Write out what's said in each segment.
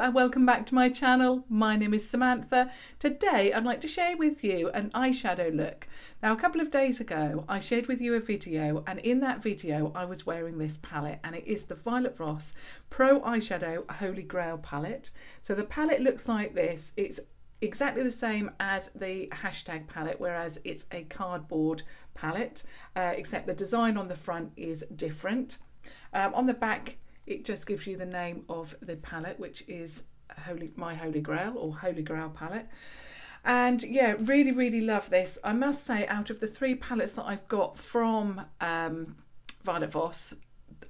and welcome back to my channel. My name is Samantha. Today I'd like to share with you an eyeshadow look. Now a couple of days ago I shared with you a video, and in that video I was wearing this palette, and it is the Voss Pro Eyeshadow Holy Grail palette. So the palette looks like this. It's exactly the same as the hashtag palette, whereas it's a cardboard palette, except the design on the front is different. On the back it just gives you the name of the palette, which is my Holy Grail or Holy Grail palette. And yeah, really love this. I must say, out of the 3 palettes that I've got from Voss,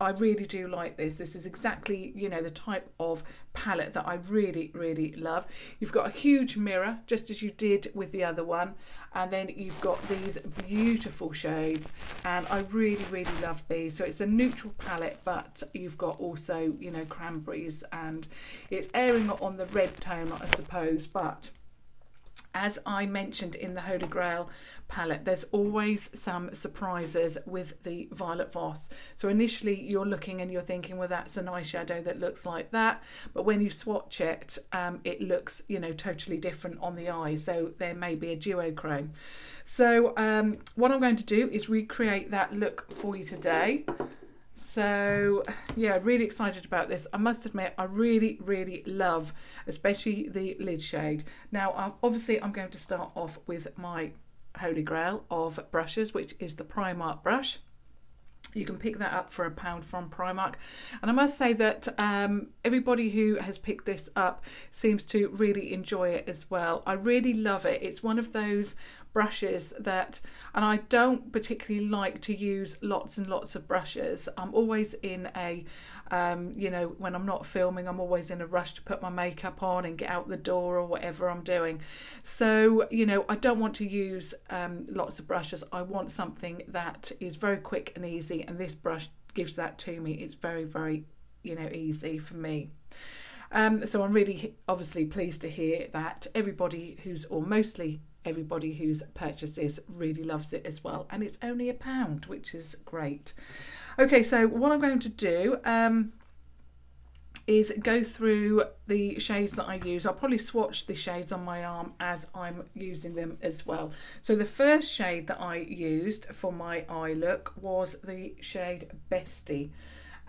I really do like this. This is exactly, you know, the type of palette that I really love. You've got a huge mirror, just as you did with the other one, and then you've got these beautiful shades, and I really love these. So it's a neutral palette, but you've got also, you know, cranberries, and it's airing on the red tone, I suppose. But as I mentioned in the Holy Grail palette, there's always some surprises with the Voss. So initially you're looking and you're thinking, well, that's an eyeshadow that looks like that, but when you swatch it, it looks, you know, totally different on the eye. So there may be a duochrome. So what I'm going to do is recreate that look for you today. So yeah, really excited about this. I must admit, I really love especially the lid shade. Now obviously I'm going to start off with my Holy Grail of brushes, which is the Primark brush. You can pick that up for £1 from Primark, and I must say that everybody who has picked this up seems to really enjoy it as well. I really love it. It's one of those brushes that, and I don't particularly like to use lots and lots of brushes. I'm always in a you know, when I'm not filming, I'm always in a rush to put my makeup on and get out the door or whatever I'm doing. So, you know, I don't want to use lots of brushes. I want something that is very quick and easy, and this brush gives that to me. It's very, you know, easy for me. So I'm really obviously pleased to hear that everybody who's, or mostly everybody who's purchased this, really loves it as well, and it's only £1, which is great. Okay, so what I'm going to do is go through the shades that I use. I'll probably swatch the shades on my arm as I'm using them as well. So the first shade that I used for my eye look was the shade Bestie,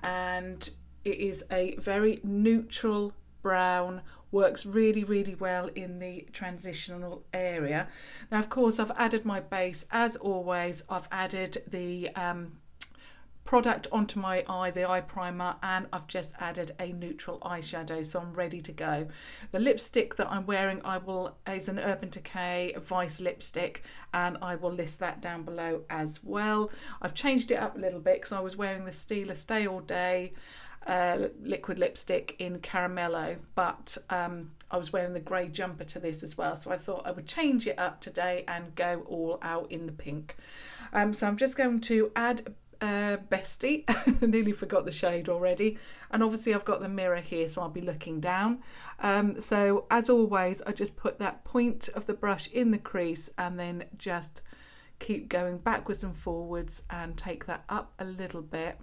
and it is a very neutral brown, works really well in the transitional area. Now of course I've added my base as always. I've added the product onto my eye, the eye primer, and I've just added a neutral eyeshadow, so I'm ready to go. The lipstick that I'm wearing is an Urban Decay Vice lipstick, and I will list that down below as well. I've changed it up a little bit because I was wearing the Stila Stay All Day liquid lipstick in Caramello, but I was wearing the grey jumper to this as well, so I thought I would change it up today and go all out in the pink. So I'm just going to add Bestie. I nearly forgot the shade already, and obviously I've got the mirror here, so I'll be looking down. So as always, I just put that point of the brush in the crease and then just keep going backwards and forwards and take that up a little bit.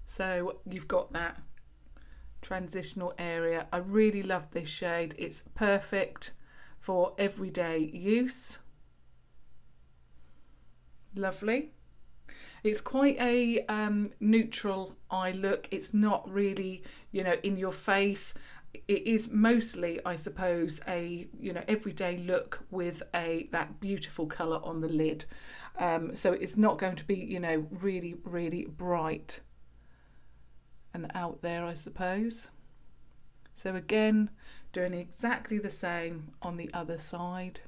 So you've got that transitional area. I really love this shade. It's perfect for everyday use. Lovely. It's quite a neutral eye look. It's not really, you know, in your face. It is mostly, I suppose, a, you know, everyday look with that beautiful colour on the lid. So it's not going to be, you know, really bright and out there, I suppose. So again, doing exactly the same on the other side.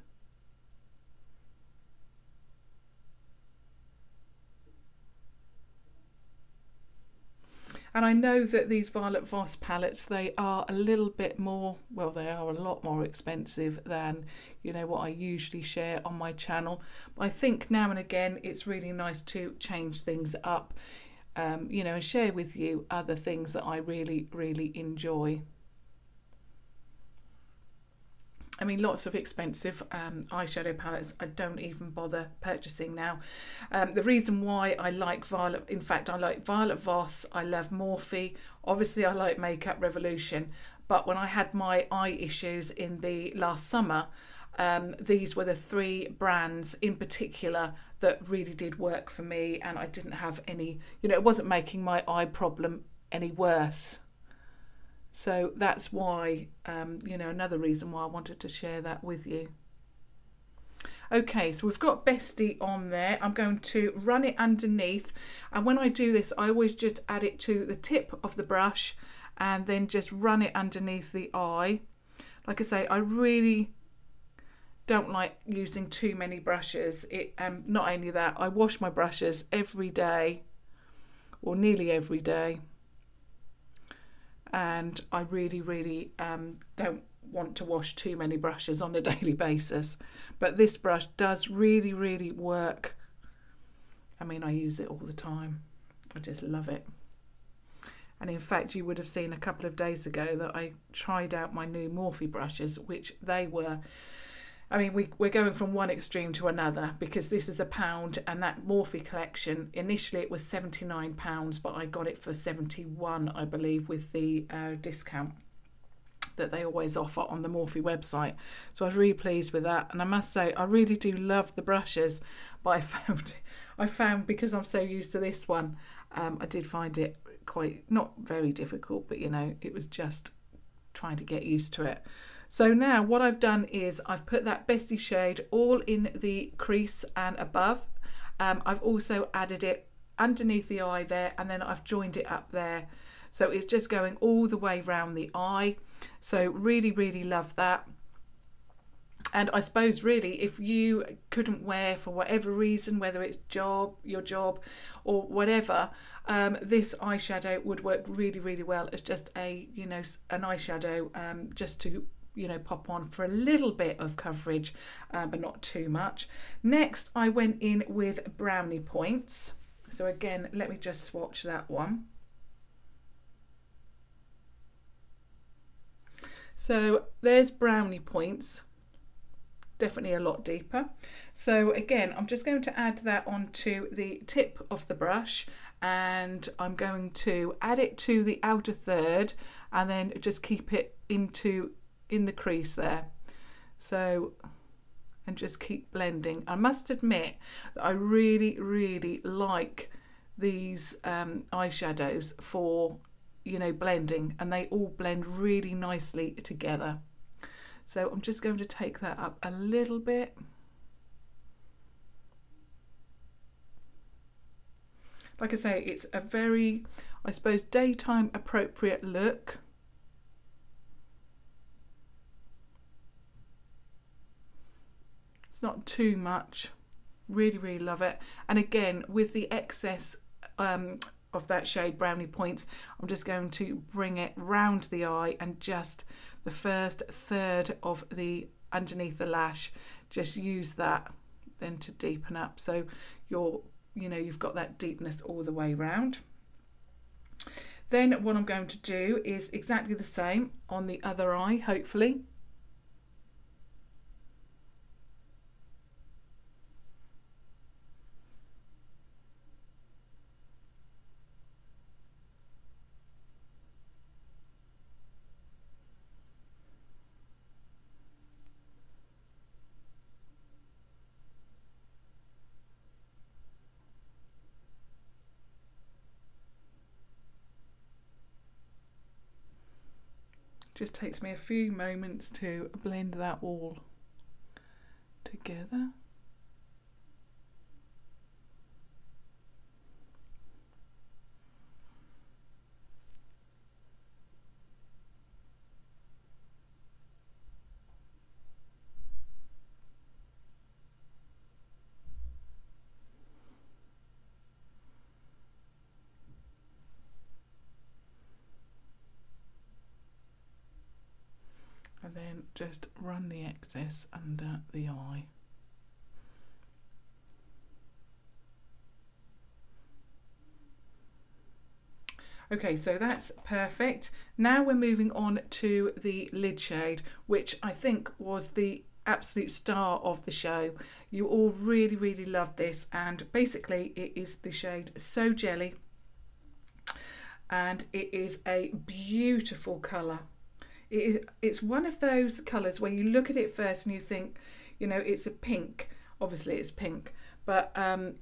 And I know that these Voss palettes, they are a little bit more, well, they are a lot more expensive than, you know, what I usually share on my channel. But I think now and again it's really nice to change things up, you know, and share with you other things that I really enjoy. I mean, lots of expensive eyeshadow palettes I don't even bother purchasing now. The reason why I like Violet, in fact I like Violet Voss, I love Morphe, obviously I like Makeup Revolution, but when I had my eye issues in the last summer, these were the 3 brands in particular that really did work for me, and I didn't have any, you know, it wasn't making my eye problem any worse. So that's why, you know, another reason why I wanted to share that with you. Okay, so we've got Bestie on there. I'm going to run it underneath, and when I do this I always just add it to the tip of the brush and then just run it underneath the eye. Like I say, I really don't like using too many brushes. Not only that, I wash my brushes every day, or nearly every day, and I really don't want to wash too many brushes on a daily basis. But this brush does really work. I mean, I use it all the time. I just love it. And in fact, you would have seen a couple of days ago that I tried out my new Morphe brushes, which they were, I mean, we're going from one extreme to another, because this is £1 and that Morphe collection, initially it was £79, but I got it for 71, I believe, with the discount that they always offer on the Morphe website. So I was really pleased with that. And I must say, I really do love the brushes, but I found because I'm so used to this one, I did find it quite, not very difficult, but you know, it was just trying to get used to it. So now what I've done is I've put that Bestie shade all in the crease and above. I've also added it underneath the eye there, and then I've joined it up there. So it's just going all the way round the eye. So really love that. And I suppose really, if you couldn't wear for whatever reason, whether it's your job or whatever, this eyeshadow would work really well as just a, you know, an eyeshadow just to, you know, pop on for a little bit of coverage, but not too much. Next I went in with Brownie Points. So again, let me just swatch that one. So there's Brownie Points, definitely a lot deeper. So again, I'm just going to add that onto the tip of the brush, and I'm going to add it to the outer third and then just keep it in the crease there. So, and just keep blending. I must admit that I really like these eyeshadows for, you know, blending, and they all blend really nicely together. So I'm just going to take that up a little bit. Like I say, it's a very, I suppose, daytime appropriate look. It's not too much. Really love it. And again, with the excess of that shade Brownie Points, I'm just going to bring it round the eye, and just the first third of the underneath the lash, just use that then to deepen up, so you've got that deepness all the way round. Then what I'm going to do is exactly the same on the other eye, hopefully. Just takes me a few moments to blend that all together. And then just run the excess under the eye. Okay, so that's perfect. Now we're moving on to the lid shade, which I think was the absolute star of the show. You all really, really loved this, and basically it is the shade So Jelly, and it is a beautiful colour. It's one of those colours where you look at it first and you think, you know, it's a pink. Obviously it's pink, but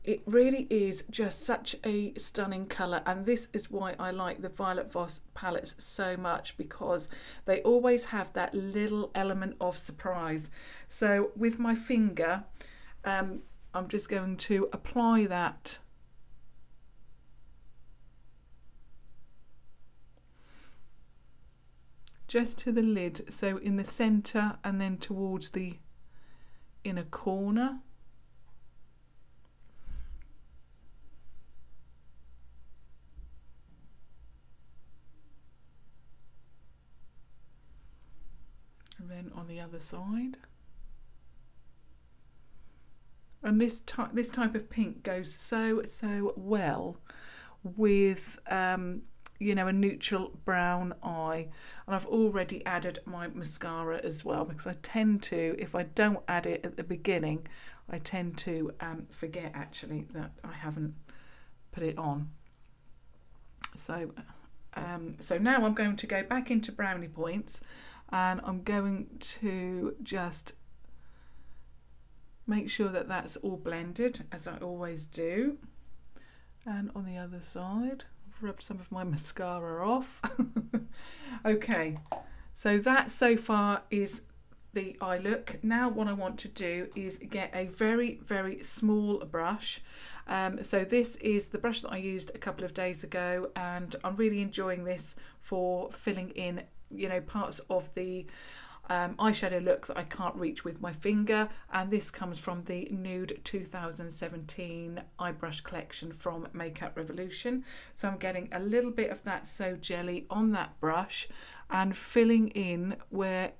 it really is just such a stunning colour, and this is why I like the Violet Voss palettes so much, because they always have that little element of surprise. So with my finger, I'm just going to apply that just to the lid, so in the centre and then towards the inner corner. And then on the other side. And this type of pink goes so well with you know, a neutral brown eye. And I've already added my mascara as well, because I tend to, if I don't add it at the beginning, I tend to forget actually that I haven't put it on. So so now I'm going to go back into Brownie Points, and I'm going to just make sure that that's all blended, as I always do. And on the other side, rub some of my mascara off. Okay, so that so far is the eye look. Now what I want to do is get a very small brush. So this is the brush that I used a couple of days ago, and I'm really enjoying this for filling in, you know, parts of the eyeshadow look that I can't reach with my finger. And this comes from the Nude 2017 eye brush collection from Makeup Revolution. So I'm getting a little bit of that So Jelly on that brush and filling in where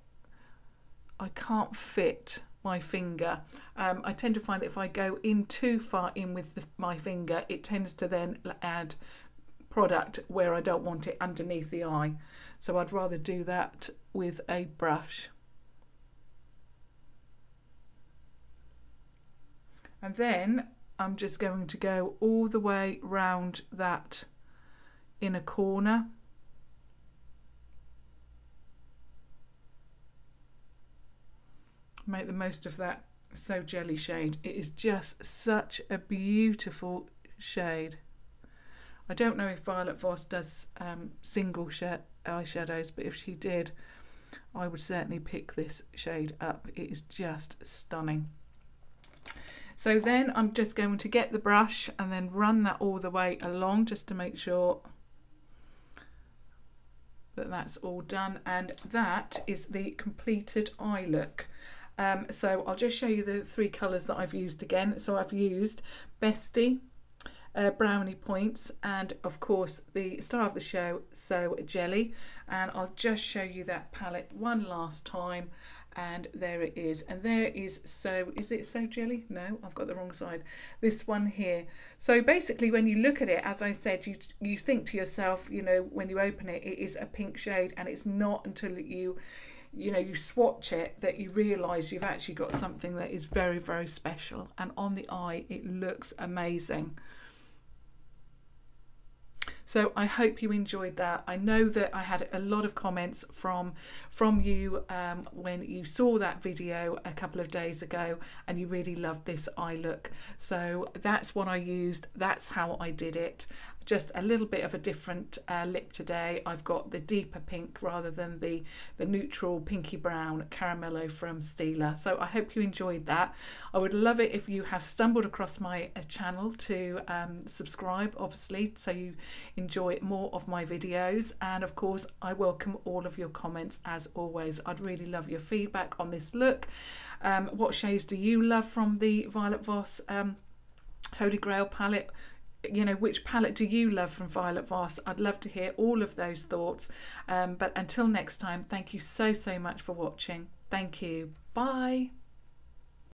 I can't fit my finger. I tend to find that if I go in too far in with my finger, it tends to then add product where I don't want it underneath the eye. So I'd rather do that with a brush. And then I'm just going to go all the way round that inner corner. Make the most of that So Jelly shade. It is just such a beautiful shade. I don't know if Violet Voss does single eyeshadows, but if she did, I would certainly pick this shade up. It is just stunning. So then I'm just going to get the brush and then run that all the way along, just to make sure that that's all done. And that is the completed eye look. So I'll just show you the three colours that I've used again. So I've used Bestie, Brownie Points, and of course the star of the show, So Jelly. And I'll just show you that palette one last time, and there it is. And there is is it So Jelly? No, I've got the wrong side. This one here. So basically when you look at it, as I said, you think to yourself, you know, when you open it, it is a pink shade, and it's not until you swatch it that you realise you've actually got something that is very special. And on the eye it looks amazing. So I hope you enjoyed that. I know that I had a lot of comments from you when you saw that video a couple of days ago, and you really loved this eye look. So that's what I used. That's how I did it. Just a little bit of a different lip today. I've got the deeper pink rather than the neutral pinky brown caramello from Stila. So I hope you enjoyed that. I would love it if you have stumbled across my channel to subscribe, obviously, so you enjoy more of my videos. And of course I welcome all of your comments as always. I'd really love your feedback on this look. What shades do you love from the Violet Voss Holy Grail palette? You know, which palette do you love from Violet Voss? I'd love to hear all of those thoughts. But until next time, thank you so much for watching. Thank you. Bye.